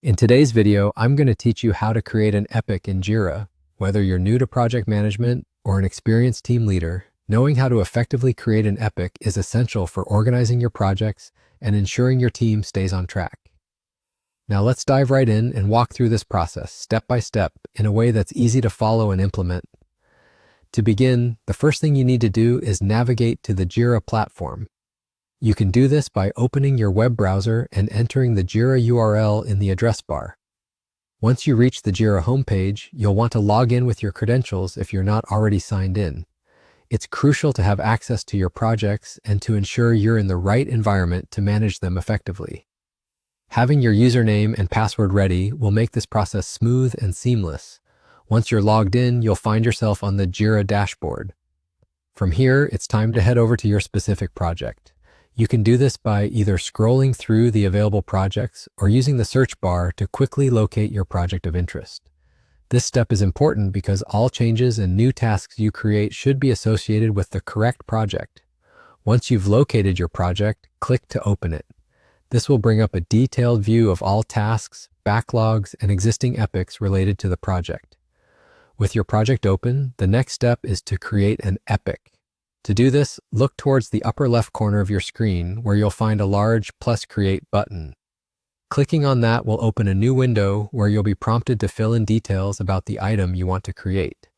In today's video, I'm going to teach you how to create an epic in Jira. Whether you're new to project management or an experienced team leader, knowing how to effectively create an epic is essential for organizing your projects and ensuring your team stays on track. Now let's dive right in and walk through this process step by step in a way that's easy to follow and implement. To begin, the first thing you need to do is navigate to the Jira platform. You can do this by opening your web browser and entering the Jira URL in the address bar. Once you reach the Jira homepage, you'll want to log in with your credentials if you're not already signed in. It's crucial to have access to your projects and to ensure you're in the right environment to manage them effectively. Having your username and password ready will make this process smooth and seamless. Once you're logged in, you'll find yourself on the Jira dashboard. From here, it's time to head over to your specific project. You can do this by either scrolling through the available projects or using the search bar to quickly locate your project of interest. This step is important because all changes and new tasks you create should be associated with the correct project. Once you've located your project, click to open it. This will bring up a detailed view of all tasks, backlogs, and existing epics related to the project. With your project open, the next step is to create an epic. To do this, look towards the upper left corner of your screen where you'll find a large +Create button. Clicking on that will open a new window where you'll be prompted to fill in details about the item you want to create.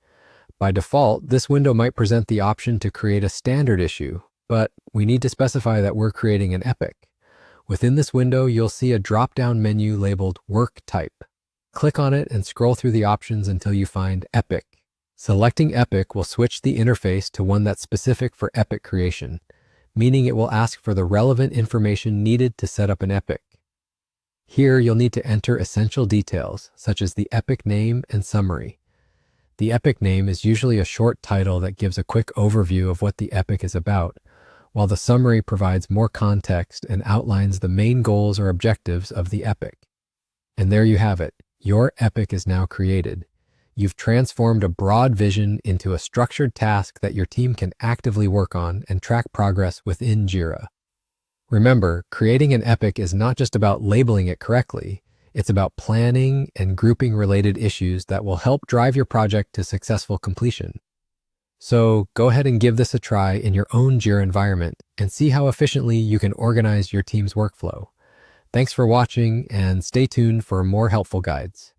By default, this window might present the option to create a standard issue, but we need to specify that we're creating an epic. Within this window, you'll see a drop-down menu labeled Work Type. Click on it and scroll through the options until you find Epic. Selecting Epic will switch the interface to one that's specific for epic creation, meaning it will ask for the relevant information needed to set up an epic. Here, you'll need to enter essential details, such as the epic name and summary. The epic name is usually a short title that gives a quick overview of what the epic is about, while the summary provides more context and outlines the main goals or objectives of the epic. And there you have it. Your epic is now created. You've transformed a broad vision into a structured task that your team can actively work on and track progress within Jira. Remember, creating an epic is not just about labeling it correctly. It's about planning and grouping related issues that will help drive your project to successful completion. So go ahead and give this a try in your own Jira environment and see how efficiently you can organize your team's workflow. Thanks for watching and stay tuned for more helpful guides.